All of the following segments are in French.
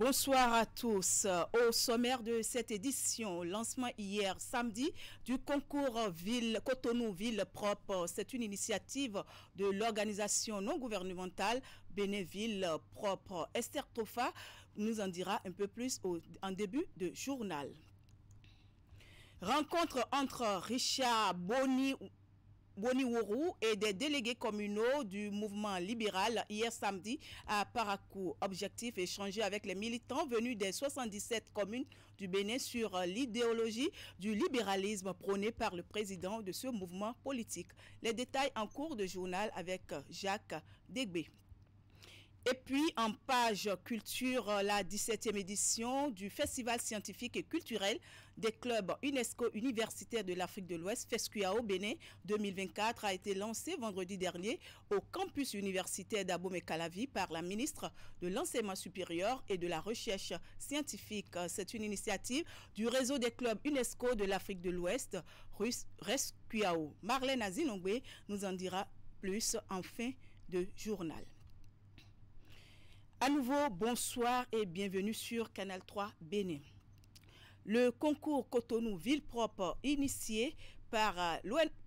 Bonsoir à tous. Au sommaire de cette édition, lancement hier samedi du concours Cotonou Ville Propre. C'est une initiative de l'organisation non gouvernementale Bénin Ville Propre. Esther Tofa nous en dira un peu plus en début de journal. Rencontre entre Richard Boniwourou et des délégués communaux du mouvement libéral hier samedi à Parakou. Objectif, échanger avec les militants venus des 77 communes du Bénin sur l'idéologie du libéralisme prôné par le président de ce mouvement politique. Les détails en cours de journal avec Jacques Degbé. Et puis, en page culture, la 17e édition du Festival scientifique et culturel des clubs UNESCO universitaires de l'Afrique de l'Ouest, FESCUAO Bénin 2024, a été lancée vendredi dernier au campus universitaire d'Abomey-Calavi par la ministre de l'Enseignement supérieur et de la Recherche scientifique. C'est une initiative du réseau des clubs UNESCO de l'Afrique de l'Ouest, FESCUAO. Marlène Azinongwe nous en dira plus en fin de journal. À nouveau, bonsoir et bienvenue sur Canal 3 Bénin. Le concours Cotonou Ville Propre, initié par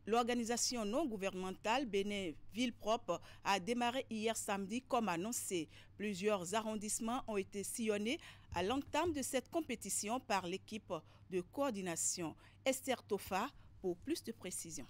l'organisation non gouvernementale Bénin Ville Propre, a démarré hier samedi comme annoncé. Plusieurs arrondissements ont été sillonnés à l'entame de cette compétition par l'équipe de coordination. Esther Tofa pour plus de précisions.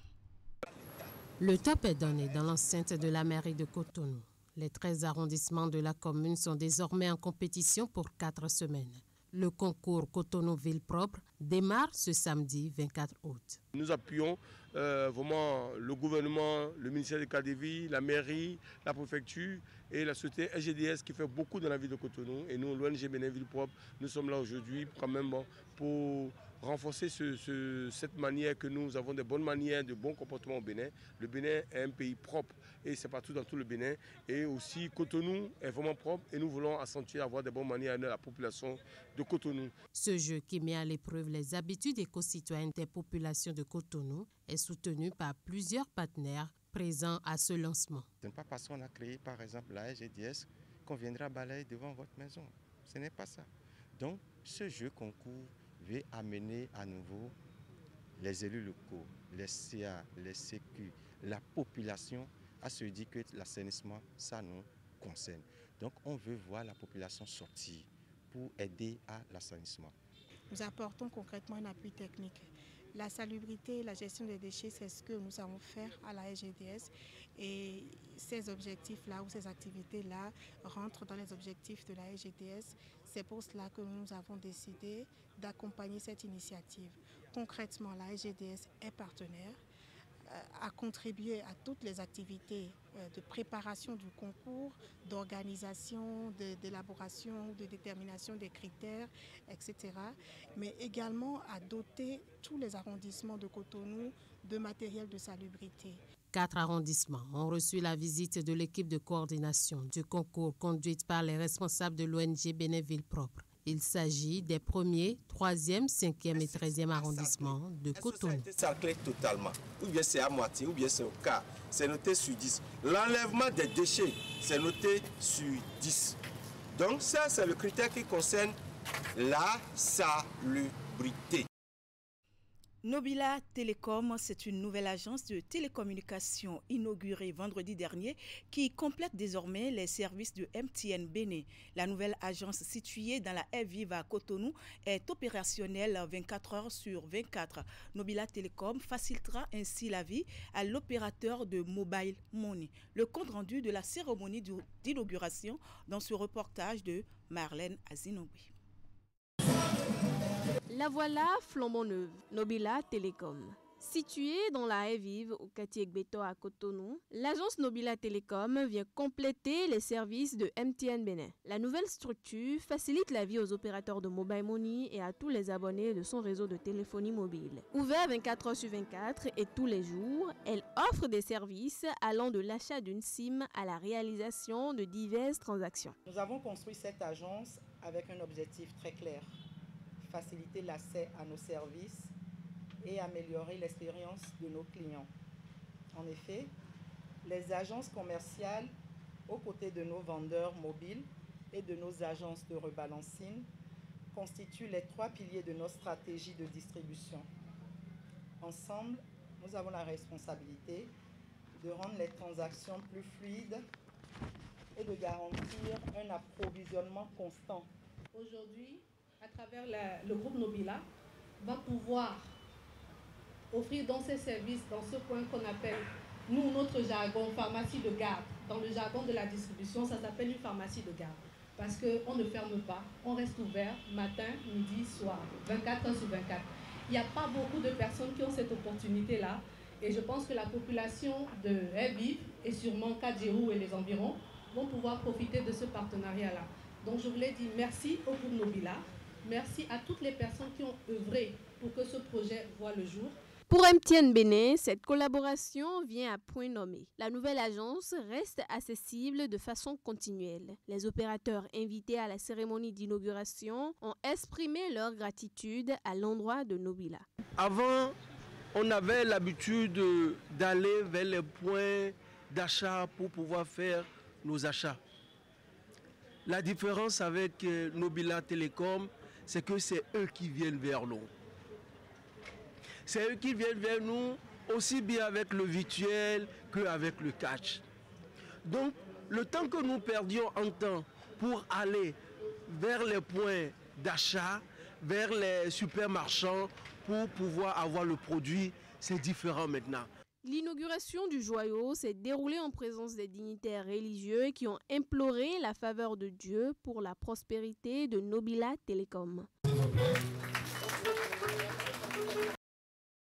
Le top est donné dans l'enceinte de la mairie de Cotonou. Les 13 arrondissements de la commune sont désormais en compétition pour 4 semaines. Le concours Cotonou Ville Propre démarre ce samedi 24 août. Nous appuyons vraiment le gouvernement, le ministère des cadres de vie, la mairie, la préfecture et la société SGDS qui fait beaucoup dans la ville de Cotonou. Et nous, l'ONG Bénin Ville Propre, nous sommes là aujourd'hui quand même pour renforcer cette manière que nous avons de bonnes manières, de bons comportements au Bénin. Le Bénin est un pays propre et c'est partout dans tout le Bénin. Et aussi Cotonou est vraiment propre et nous voulons accentuer, avoir de bonnes manières à la population de Cotonou. Ce jeu qui met à l'épreuve les habitudes éco-citoyennes des populations de Cotonou est soutenu par plusieurs partenaires présents à ce lancement. Ce n'est pas parce qu'on a créé par exemple la SGDS qu'on viendra balayer devant votre maison. Ce n'est pas ça. Donc ce jeu concours veut amener à nouveau les élus locaux, les CA, les CQ, la population à se dire que l'assainissement, ça nous concerne. Donc on veut voir la population sortir pour aider à l'assainissement. Nous apportons concrètement un appui technique. La salubrité et la gestion des déchets, c'est ce que nous allons faire à la SGDS. Et ces objectifs-là ou ces activités-là rentrent dans les objectifs de la SGDS. C'est pour cela que nous avons décidé d'accompagner cette initiative. Concrètement, la SGDS est partenaire, a contribué à toutes les activités de préparation du concours, d'organisation, d'élaboration, de détermination des critères, etc. Mais également à doter tous les arrondissements de Cotonou de matériel de salubrité. 4 arrondissements ont reçu la visite de l'équipe de coordination du concours conduite par les responsables de l'ONG Bénin Ville Propre. Il s'agit des 1er, 3e, 5e et 13e arrondissements de Cotonou. C'est cerclé totalement. Ou bien c'est à moitié, ou bien c'est au quart. C'est noté sur 10. L'enlèvement des déchets, c'est noté sur 10. Donc ça, c'est le critère qui concerne la salubrité. Nobila Télécom, c'est une nouvelle agence de télécommunications inaugurée vendredi dernier qui complète désormais les services de MTN Bénin. La nouvelle agence située dans la haie vive à Cotonou est opérationnelle 24 heures sur 24. Nobila Télécom facilitera ainsi la vie à l'opérateur de Mobile Money. Le compte rendu de la cérémonie d'inauguration dans ce reportage de Marlène Azinongwe. La voilà flambant neuve, Nobila Télécom. Située dans la haie vive au quartier Gbeto à Cotonou, l'agence Nobila Télécom vient compléter les services de MTN Bénin. La nouvelle structure facilite la vie aux opérateurs de Mobile Money et à tous les abonnés de son réseau de téléphonie mobile. Ouvert 24 heures sur 24 et tous les jours, elle offre des services allant de l'achat d'une SIM à la réalisation de diverses transactions. Nous avons construit cette agence avec un objectif très clair: faciliter l'accès à nos services et améliorer l'expérience de nos clients. En effet, les agences commerciales, aux côtés de nos vendeurs mobiles, et de nos agences de rebalancing constituent les 3 piliers de notre stratégie de distribution. Ensemble, nous avons la responsabilité de rendre les transactions plus fluides et de garantir un approvisionnement constant. Aujourd'hui, à travers le groupe Nobila, va pouvoir offrir dans ses services, dans ce point qu'on appelle, nous, notre jargon, pharmacie de garde. Dans le jargon de la distribution, ça s'appelle une pharmacie de garde. Parce qu'on ne ferme pas, on reste ouvert matin, midi, soir, 24 heures sur 24. Il n'y a pas beaucoup de personnes qui ont cette opportunité-là. Et je pense que la population de Evive et sûrement Kadjerou et les environs vont pouvoir profiter de ce partenariat-là. Donc je voulais dire merci au groupe Nobila, merci à toutes les personnes qui ont œuvré pour que ce projet voie le jour. Pour MTN Bénin, cette collaboration vient à point nommé. La nouvelle agence reste accessible de façon continuelle. Les opérateurs invités à la cérémonie d'inauguration ont exprimé leur gratitude à l'endroit de Nobila. Avant, on avait l'habitude d'aller vers les points d'achat pour pouvoir faire nos achats. La différence avec Nobila Télécom, c'est que c'est eux qui viennent vers nous. C'est eux qui viennent vers nous aussi bien avec le virtuel qu'avec le cash. Donc, le temps que nous perdions en temps pour aller vers les points d'achat, vers les supermarchands, pour pouvoir avoir le produit, c'est différent maintenant. L'inauguration du joyau s'est déroulée en présence des dignitaires religieux qui ont imploré la faveur de Dieu pour la prospérité de Nobila Télécom.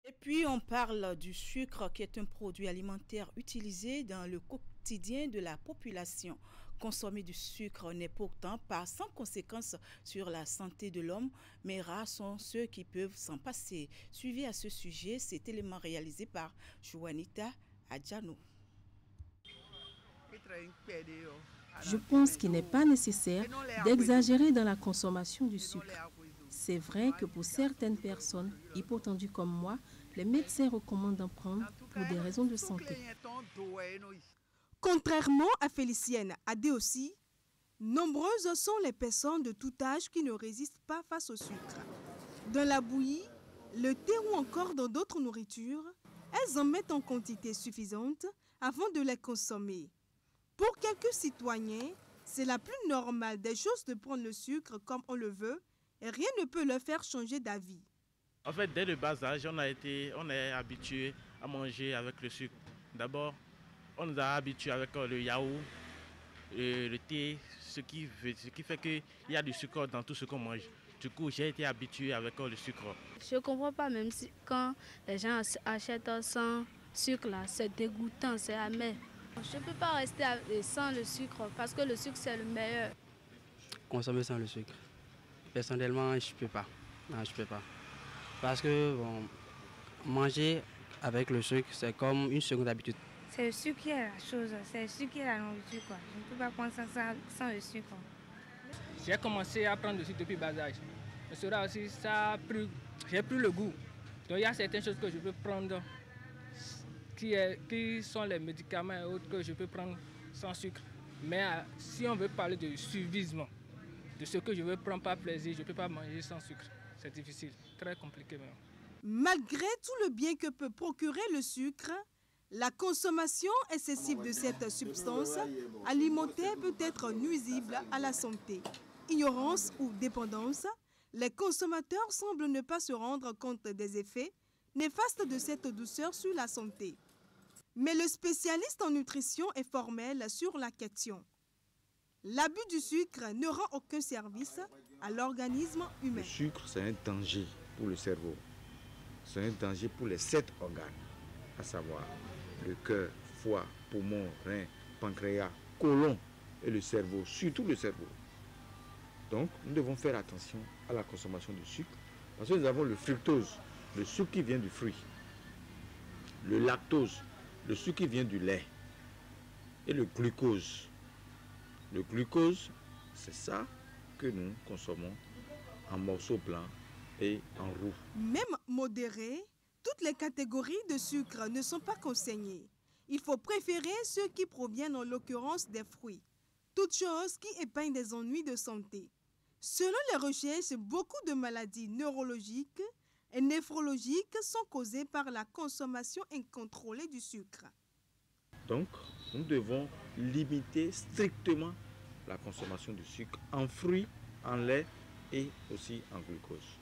Et puis on parle du sucre qui est un produit alimentaire utilisé dans le quotidien de la population. Consommer du sucre n'est pourtant pas sans conséquences sur la santé de l'homme, mais rares sont ceux qui peuvent s'en passer. Suivi à ce sujet, cet élément réalisé par Juanita Adjano. Je pense qu'il n'est pas nécessaire d'exagérer dans la consommation du sucre. C'est vrai que pour certaines personnes hypotendues comme moi, les médecins recommandent d'en prendre pour des raisons de santé. Contrairement à Félicienne Adéossi, nombreuses sont les personnes de tout âge qui ne résistent pas face au sucre. Dans la bouillie, le thé ou encore dans d'autres nourritures, elles en mettent en quantité suffisante avant de les consommer. Pour quelques citoyens, c'est la plus normale des choses de prendre le sucre comme on le veut et rien ne peut leur faire changer d'avis. En fait, dès le bas âge, on est habitué à manger avec le sucre. D'abord, on nous a habitués avec le yaourt, le thé, ce qui fait qu'il y a du sucre dans tout ce qu'on mange. Du coup, j'ai été habitué avec le sucre. Je ne comprends pas, même si quand les gens achètent sans sucre, là, c'est dégoûtant, c'est amer. Je ne peux pas rester sans le sucre parce que le sucre, c'est le meilleur. Consommer sans le sucre. Personnellement, je ne peux pas. Non, je peux pas. Parce que manger avec le sucre, c'est comme une seconde habitude. C'est le sucre qui est la chose, c'est le sucre qui est la nourriture. Quoi. Je ne peux pas prendre ça sans le sucre. J'ai commencé à prendre le sucre depuis bas âge. Mais cela aussi, j'ai pris le goût. Donc il y a certaines choses que je peux prendre qui sont les médicaments et autres que je peux prendre sans sucre. Mais si on veut parler de suivisme, de ce que je veux prendre par plaisir, je ne peux pas manger sans sucre. C'est difficile, très compliqué même. Malgré tout le bien que peut procurer le sucre, la consommation excessive de cette substance alimentaire peut être nuisible à la santé. Ignorance ou dépendance, les consommateurs semblent ne pas se rendre compte des effets néfastes de cette douceur sur la santé. Mais le spécialiste en nutrition est formel sur la question. L'abus du sucre ne rend aucun service à l'organisme humain. Le sucre, c'est un danger pour le cerveau. C'est un danger pour les 7 organes, à savoir le cœur, foie, poumon, rein, pancréas, côlon et le cerveau, surtout le cerveau. Donc, nous devons faire attention à la consommation de sucre parce que nous avons le fructose, le sucre qui vient du fruit, le lactose, le sucre qui vient du lait et le glucose. Le glucose, c'est ça que nous consommons en morceaux blancs et en roux. Même modérés, toutes les catégories de sucre ne sont pas conseillées. Il faut préférer ceux qui proviennent en l'occurrence des fruits. toutes choses qui épargnent des ennuis de santé. Selon les recherches, beaucoup de maladies neurologiques et néphrologiques sont causées par la consommation incontrôlée du sucre. Donc, nous devons limiter strictement la consommation du sucre en fruits, en lait et aussi en glucose.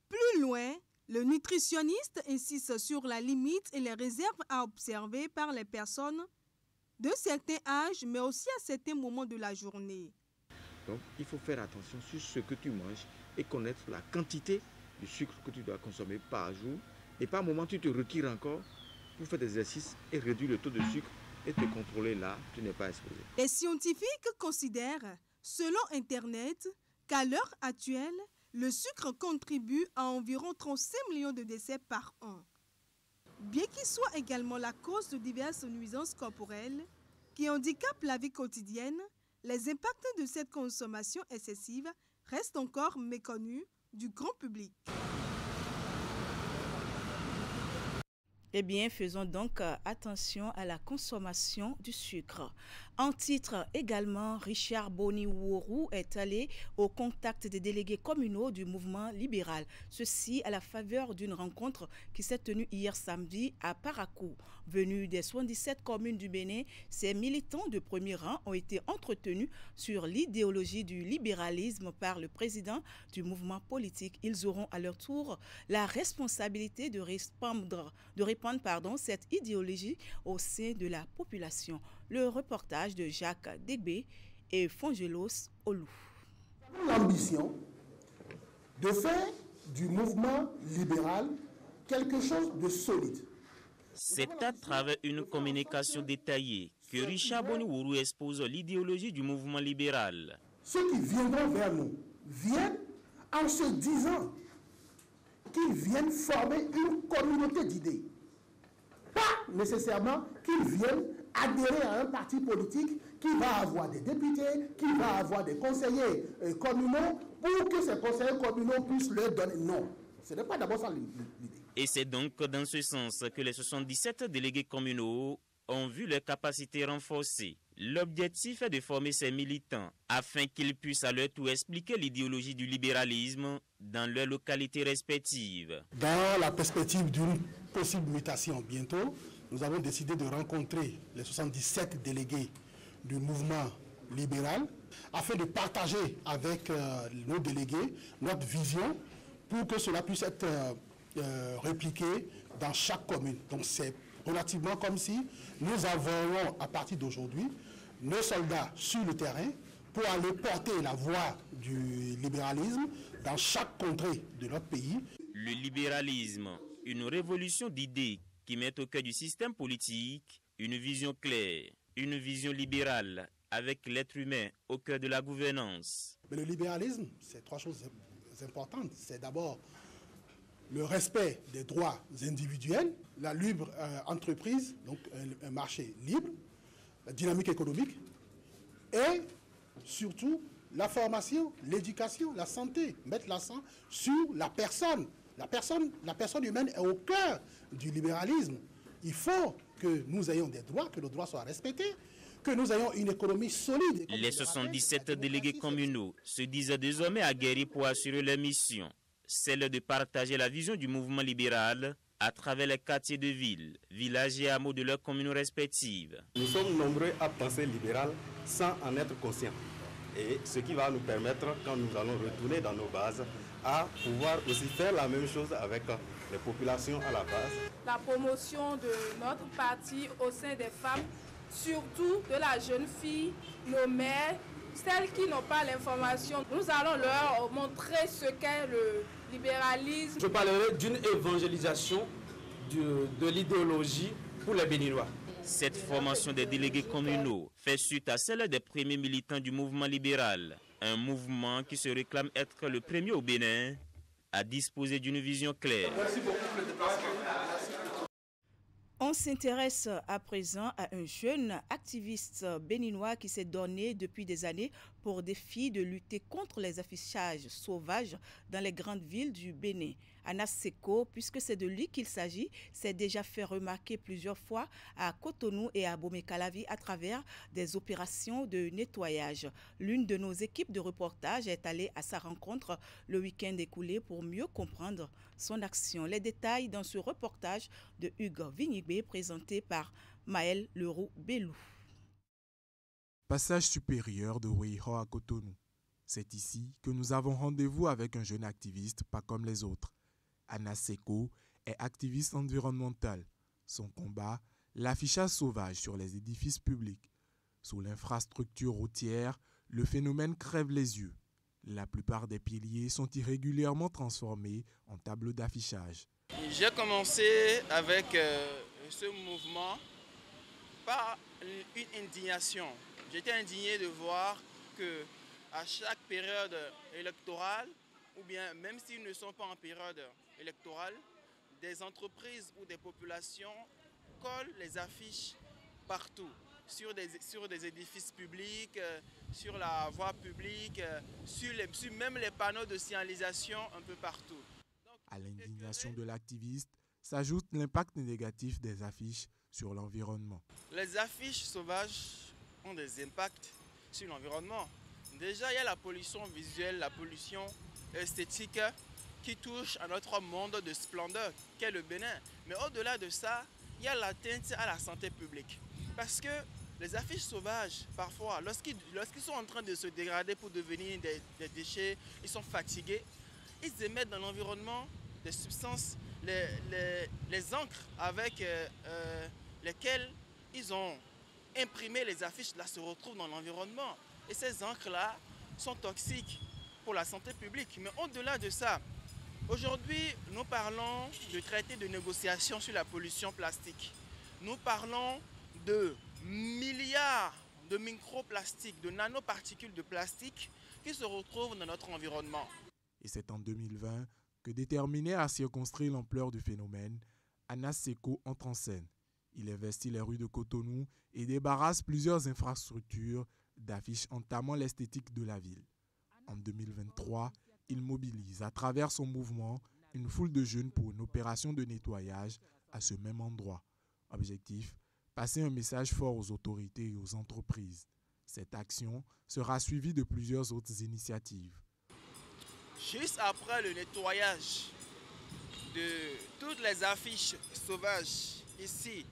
Plus loin, le nutritionniste insiste sur la limite et les réserves à observer par les personnes de certains âges, mais aussi à certains moments de la journée. Donc, il faut faire attention sur ce que tu manges et connaître la quantité de sucre que tu dois consommer par jour. Et par moment, tu te retires encore pour faire des exercices et réduire le taux de sucre et te contrôler là, tu n'es pas exposé. Les scientifiques considèrent, selon Internet, qu'à l'heure actuelle, le sucre contribue à environ 35 millions de décès par an. Bien qu'il soit également la cause de diverses nuisances corporelles qui handicapent la vie quotidienne, les impacts de cette consommation excessive restent encore méconnus du grand public. Eh bien, faisons donc attention à la consommation du sucre. En titre également, Richard Boni-Ouourou est allé au contact des délégués communaux du mouvement libéral. Ceci à la faveur d'une rencontre qui s'est tenue hier samedi à Parakou. Venus des 77 communes du Bénin, ces militants de premier rang ont été entretenus sur l'idéologie du libéralisme par le président du mouvement politique. Ils auront à leur tour la responsabilité de répandre cette idéologie au sein de la population. Le reportage de Jacques Degbé et Fongelos Olou. Nous avons l'ambition de faire du mouvement libéral quelque chose de solide. C'est à travers une communication détaillée que Richard Boni-Ouourou expose l'idéologie du mouvement libéral. Ceux qui viendront vers nous viennent en se disant qu'ils viennent former une communauté d'idées. Pas nécessairement qu'ils viennent adhérer à un parti politique qui va avoir des députés, qui va avoir des conseillers communaux pour que ces conseillers communaux puissent leur donner. Non, ce n'est pas d'abord ça l'idée. Et c'est donc dans ce sens que les 77 délégués communaux ont vu leurs capacités renforcées. L'objectif est de former ces militants afin qu'ils puissent à leur tour expliquer l'idéologie du libéralisme dans leurs localités respectives. Dans la perspective d'une possible mutation bientôt, nous avons décidé de rencontrer les 77 délégués du mouvement libéral afin de partager avec nos délégués notre vision pour que cela puisse être répliqué dans chaque commune. Donc c'est relativement comme si nous envoyons à partir d'aujourd'hui nos soldats sur le terrain pour aller porter la voix du libéralisme dans chaque contrée de notre pays. Le libéralisme, une révolution d'idées qui met au cœur du système politique une vision claire, une vision libérale avec l'être humain au cœur de la gouvernance. Mais le libéralisme, c'est trois choses importantes. C'est d'abord le respect des droits individuels, la libre entreprise, donc un marché libre, la dynamique économique et surtout la formation, l'éducation, la santé, mettre l'accent sur la personne. La personne humaine est au cœur du libéralisme. Il faut que nous ayons des droits, que nos droits soient respectés, que nous ayons une économie solide. Les 77 délégués communaux se disent désormais aguerris pour assurer leur mission, celle de partager la vision du mouvement libéral à travers les quartiers de ville, villages et hameaux de leurs communes respectives. Nous sommes nombreux à penser libéral sans en être conscients. Et ce qui va nous permettre, quand nous allons retourner dans nos bases, à pouvoir aussi faire la même chose avec les populations à la base. La promotion de notre parti au sein des femmes, surtout de la jeune fille, nos mères, celles qui n'ont pas l'information, nous allons leur montrer ce qu'est le libéralisme. Je parlerai d'une évangélisation de l'idéologie pour les Béninois. Cette formation des délégués communaux fait suite à celle des premiers militants du mouvement libéral, un mouvement qui se réclame être le premier au Bénin à disposer d'une vision claire. Merci beaucoup. On s'intéresse à présent à un jeune activiste béninois qui s'est donné depuis des années pour défi de lutter contre les affichages sauvages dans les grandes villes du Bénin. Anas Seko, puisque c'est de lui qu'il s'agit, s'est déjà fait remarquer plusieurs fois à Cotonou et à Bomé-Calavi à travers des opérations de nettoyage. L'une de nos équipes de reportage est allée à sa rencontre le week-end écoulé pour mieux comprendre son action. Les détails dans ce reportage de Hugues Vignibé présenté par Maël Leroux-Bellou. Passage supérieur de Weiho à Cotonou. C'est ici que nous avons rendez-vous avec un jeune activiste pas comme les autres. Anas Seko est activiste environnemental. Son combat, l'affichage sauvage sur les édifices publics. Sous l'infrastructure routière, le phénomène crève les yeux. La plupart des piliers sont irrégulièrement transformés en tableaux d'affichage. J'ai commencé avec ce mouvement par une indignation. J'étais indigné de voir que à chaque période électorale, ou bien même s'ils ne sont pas en période électorale, des entreprises ou des populations collent les affiches partout, sur des édifices publics, sur la voie publique, sur même les panneaux de signalisation un peu partout. À l'indignation de l'activiste s'ajoute l'impact négatif des affiches sur l'environnement. Les affiches sauvages ont des impacts sur l'environnement. Déjà, il y a la pollution visuelle, la pollution esthétique qui touche à notre monde de splendeur qu'est le Bénin. Mais au-delà de ça, il y a l'atteinte à la santé publique. Parce que les affiches sauvages, parfois, lorsqu'ils sont en train de se dégrader pour devenir des déchets, ils sont fatigués, ils émettent dans l'environnement des substances, les encres avec lesquelles ils ont imprimé les affiches, là, se retrouvent dans l'environnement. Et ces encres-là sont toxiques pour la santé publique. Mais au-delà de ça, aujourd'hui, nous parlons de traité de négociation sur la pollution plastique. Nous parlons de milliards de microplastiques, de nanoparticules de plastique qui se retrouvent dans notre environnement. Et c'est en 2020 que, déterminé à circonscrire l'ampleur du phénomène, Anas Seko entre en scène. Il investit les rues de Cotonou et débarrasse plusieurs infrastructures d'affiches entamant l'esthétique de la ville. En 2023, il mobilise à travers son mouvement une foule de jeunes pour une opération de nettoyage à ce même endroit. Objectif, passer un message fort aux autorités et aux entreprises. Cette action sera suivie de plusieurs autres initiatives. Juste après le nettoyage de toutes les affiches sauvages ici,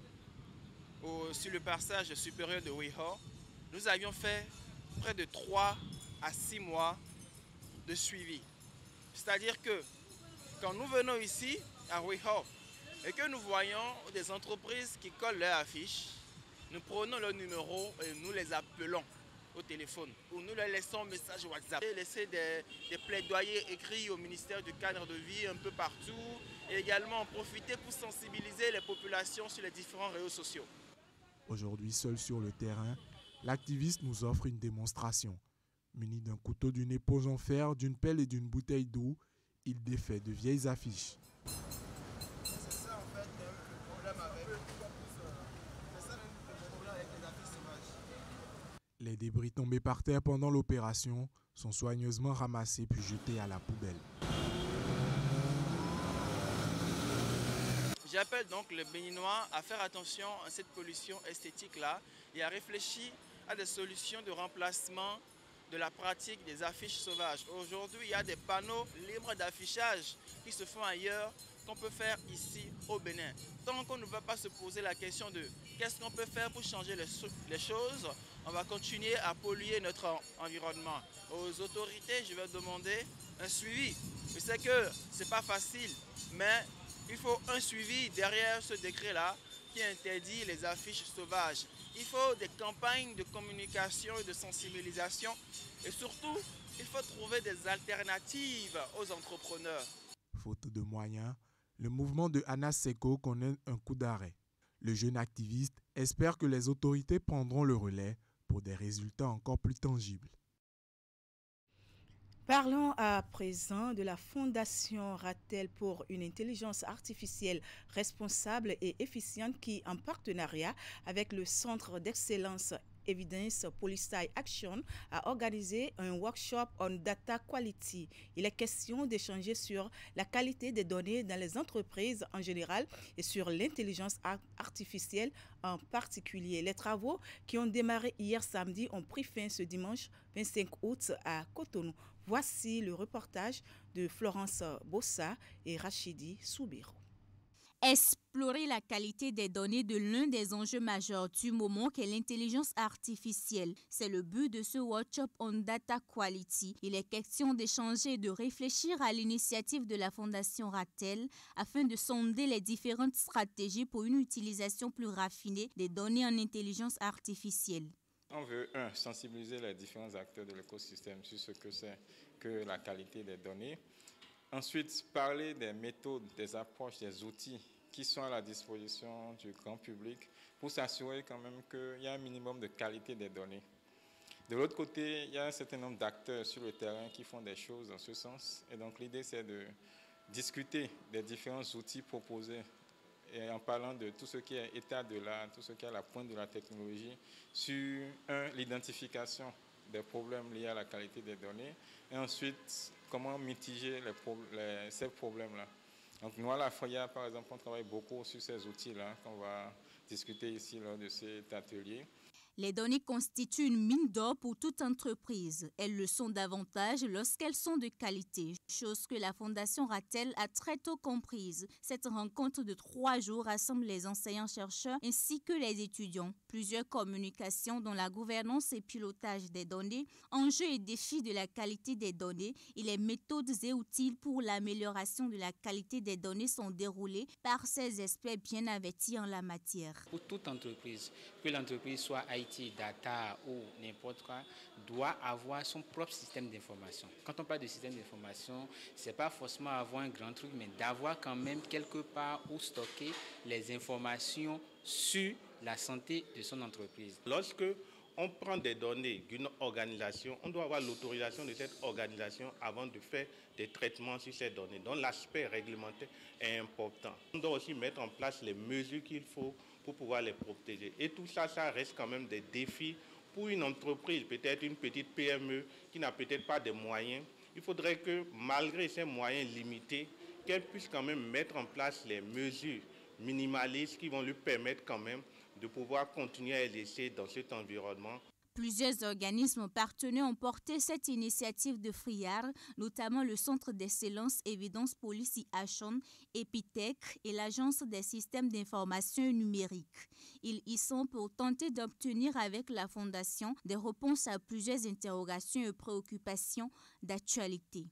sur le passage supérieur de Weiho, nous avions fait près de 3 à 6 mois de suivi. C'est-à-dire que quand nous venons ici à Weiho et que nous voyons des entreprises qui collent leurs affiches, nous prenons leur numéro et nous les appelons au téléphone ou nous leur laissons un message WhatsApp. Et laisser des plaidoyers écrits au ministère du cadre de vie un peu partout et également en profiter pour sensibiliser les populations sur les différents réseaux sociaux. Aujourd'hui, seul sur le terrain, l'activiste nous offre une démonstration. Muni d'un couteau, d'une éponge en fer, d'une pelle et d'une bouteille d'eau, il défait de vieilles affiches. C'est ça en fait le problème avec les affiches sauvages. Les débris tombés par terre pendant l'opération sont soigneusement ramassés puis jetés à la poubelle. J'appelle donc les Béninois à faire attention à cette pollution esthétique-là et à réfléchir à des solutions de remplacement de la pratique des affiches sauvages. Aujourd'hui, il y a des panneaux libres d'affichage qui se font ailleurs qu'on peut faire ici au Bénin. Tant qu'on ne va pas se poser la question de qu'est-ce qu'on peut faire pour changer les choses, on va continuer à polluer notre environnement. Aux autorités, je vais demander un suivi. Je sais que ce n'est pas facile, mais il faut un suivi derrière ce décret-là qui interdit les affiches sauvages. Il faut des campagnes de communication et de sensibilisation et surtout, il faut trouver des alternatives aux entrepreneurs. Faute de moyens, le mouvement de Anas Seko connaît un coup d'arrêt. Le jeune activiste espère que les autorités prendront le relais pour des résultats encore plus tangibles. Parlons à présent de la Fondation Ratel pour une intelligence artificielle responsable et efficiente qui, en partenariat avec le Centre d'excellence Evidence Policy Action a organisé un workshop on data quality. Il est question d'échanger sur la qualité des données dans les entreprises en général et sur l'intelligence artificielle en particulier. Les travaux qui ont démarré hier samedi ont pris fin ce dimanche 25 août à Cotonou. Voici le reportage de Florence Bossa et Rachidi Soubiro. Explorer la qualité des données de l'un des enjeux majeurs du moment qu'est l'intelligence artificielle. C'est le but de ce workshop on data quality. Il est question d'échanger et de réfléchir à l'initiative de la Fondation Ratel afin de sonder les différentes stratégies pour une utilisation plus raffinée des données en intelligence artificielle. On veut, sensibiliser les différents acteurs de l'écosystème sur ce que c'est que la qualité des données. Ensuite, parler des méthodes, des approches, des outils qui sont à la disposition du grand public pour s'assurer quand même qu'il y a un minimum de qualité des données. De l'autre côté, il y a un certain nombre d'acteurs sur le terrain qui font des choses dans ce sens. Et donc l'idée, c'est de discuter des différents outils proposés et en parlant de tout ce qui est état de l'art, tout ce qui est à la pointe de la technologie, sur l'identification des problèmes liés à la qualité des données et ensuite comment mitiger ces problèmes-là. Donc nous à la FOIA, par exemple, on travaille beaucoup sur ces outils-là qu'on va discuter ici lors de cet atelier. Les données constituent une mine d'or pour toute entreprise. Elles le sont davantage lorsqu'elles sont de qualité, chose que la Fondation Ratel a très tôt comprise. Cette rencontre de 3 jours rassemble les enseignants-chercheurs ainsi que les étudiants. Plusieurs communications dont la gouvernance et pilotage des données, enjeux et défis de la qualité des données et les méthodes et outils pour l'amélioration de la qualité des données sont déroulés par ces experts bien avertis en la matière. Pour toute entreprise, que l'entreprise soit IT, data ou n'importe quoi, doit avoir son propre système d'information. Quand on parle de système d'information, ce n'est pas forcément avoir un grand truc, mais d'avoir quand même quelque part où stocker les informations sur la santé de son entreprise. Lorsque on prend des données d'une organisation, on doit avoir l'autorisation de cette organisation avant de faire des traitements sur ces données. Donc l'aspect réglementaire est important. On doit aussi mettre en place les mesures qu'il faut pour pouvoir les protéger. Et tout ça, ça reste quand même des défis pour une entreprise, peut-être une petite PME qui n'a peut-être pas de moyens. Il faudrait que, malgré ces moyens limités, qu'elle puisse quand même mettre en place les mesures minimalistes qui vont lui permettre quand même de pouvoir continuer à laisser dans cet environnement. Plusieurs organismes partenaires ont porté cette initiative de FRIAR, notamment le Centre d'excellence Evidence Policy Action, Epitech et l'Agence des systèmes d'information numérique. Ils y sont pour tenter d'obtenir avec la Fondation des réponses à plusieurs interrogations et préoccupations d'actualité.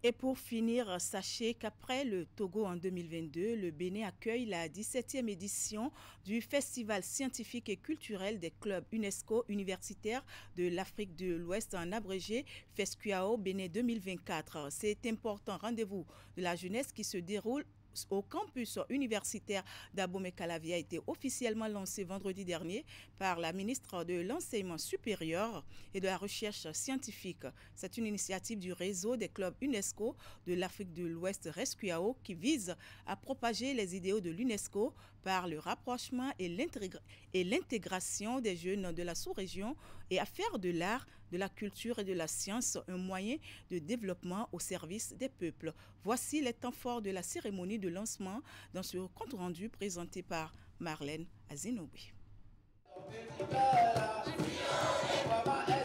Et pour finir, sachez qu'après le Togo en 2022, le Bénin accueille la 17e édition du Festival scientifique et culturel des clubs UNESCO universitaires de l'Afrique de l'Ouest, en abrégé FESCUAO Bénin 2024. C'est important rendez-vous de la jeunesse qui se déroule au campus universitaire d'Abomey-Calavi a été officiellement lancé vendredi dernier par la ministre de l'Enseignement supérieur et de la Recherche scientifique. C'est une initiative du réseau des clubs UNESCO de l'Afrique de l'Ouest FESCUAO qui vise à propager les idéaux de l'UNESCO par le rapprochement et l'intégration des jeunes de la sous-région et à faire de l'art, de la culture et de la science un moyen de développement au service des peuples. Voici les temps forts de la cérémonie de lancement dans ce compte-rendu présenté par Marlène Azinobi.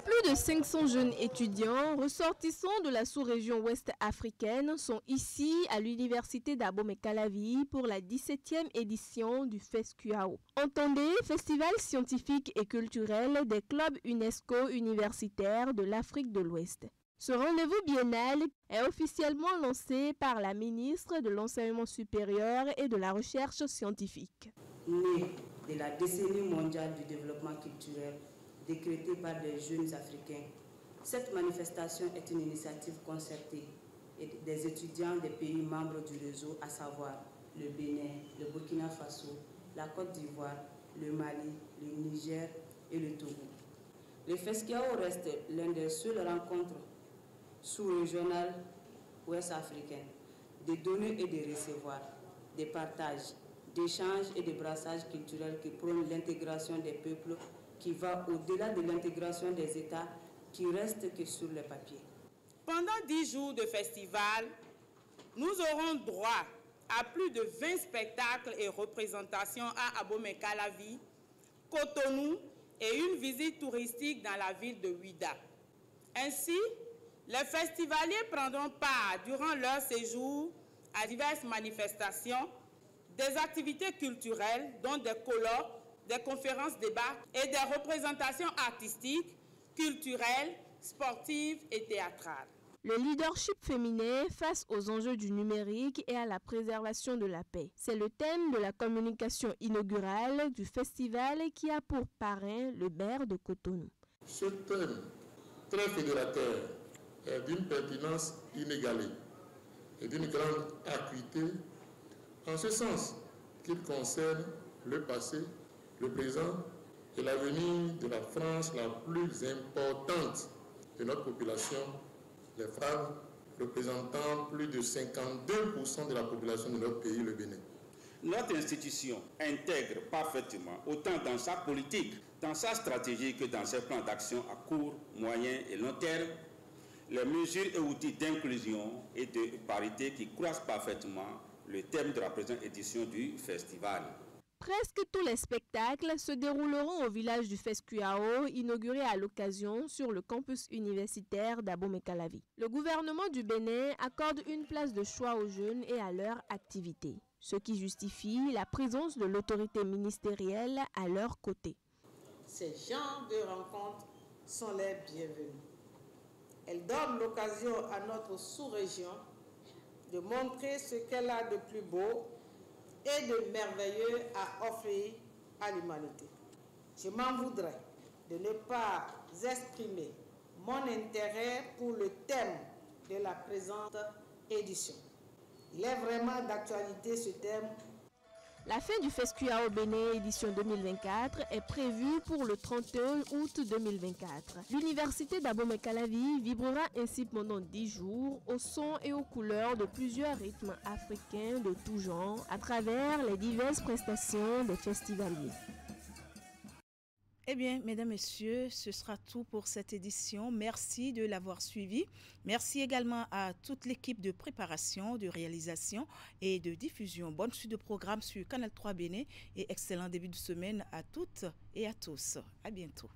Plus de 500 jeunes étudiants ressortissants de la sous-région ouest africaine sont ici à l'université d'Abomey-Calavi pour la 17e édition du FESCUAO. Entendez, Festival scientifique et culturel des clubs UNESCO universitaires de l'Afrique de l'Ouest. Ce rendez-vous biennal est officiellement lancé par la ministre de l'Enseignement supérieur et de la Recherche scientifique. Né de la décennie mondiale du développement culturel décrétée par les jeunes Africains, cette manifestation est une initiative concertée des étudiants des pays membres du réseau, à savoir le Bénin, le Burkina Faso, la Côte d'Ivoire, le Mali, le Niger et le Togo. Le FESCUAO reste l'un des seules rencontres sous-régionales ouest-africaines, de donner et de recevoir, des partages, d'échanges et de brassages culturels qui prônent l'intégration des peuples qui va au-delà de l'intégration des États qui reste que sur le papier. Pendant 10 jours de festival, nous aurons droit à plus de 20 spectacles et représentations à Abomey-Calavi, Cotonou et une visite touristique dans la ville de Ouidah. Ainsi, les festivaliers prendront part durant leur séjour à diverses manifestations, des activités culturelles, dont des colloques, des conférences débats et des représentations artistiques, culturelles, sportives et théâtrales. Le leadership féminin face aux enjeux du numérique et à la préservation de la paix. C'est le thème de la communication inaugurale du festival qui a pour parrain le maire de Cotonou. Ce thème, très fédérateur, est d'une pertinence inégalée et d'une grande acuité, en ce sens qu'il concerne le passé, le présent et l'avenir de la France la plus importante de notre population, les femmes représentant plus de 52% de la population de notre pays, le Bénin. Notre institution intègre parfaitement, autant dans sa politique, dans sa stratégie que dans ses plans d'action à court, moyen et long terme, les mesures et outils d'inclusion et de parité qui croisent parfaitement le thème de la présente édition du festival. Presque tous les spectacles se dérouleront au village du Fescuyao, inauguré à l'occasion sur le campus universitaire d'Abomey-Calavi. Le gouvernement du Bénin accorde une place de choix aux jeunes et à leur activité, ce qui justifie la présence de l'autorité ministérielle à leur côté. Ces genres de rencontres sont les bienvenus. Elles donnent l'occasion à notre sous-région de montrer ce qu'elle a de plus beau et de merveilleux à offrir à l'humanité. Je m'en voudrais de ne pas exprimer mon intérêt pour le thème de la présente édition. Il est vraiment d'actualité ce thème. La fin du Fescuyao Bénin édition 2024 est prévue pour le 31 août 2024. L'université d'Abomey-Calavi vibrera ainsi pendant 10 jours au son et aux couleurs de plusieurs rythmes africains de tout genre à travers les diverses prestations des festivaliers. Eh bien, mesdames, messieurs, ce sera tout pour cette édition. Merci de l'avoir suivi. Merci également à toute l'équipe de préparation, de réalisation et de diffusion. Bonne suite de programme sur Canal 3 Bénin et excellent début de semaine à toutes et à tous. À bientôt.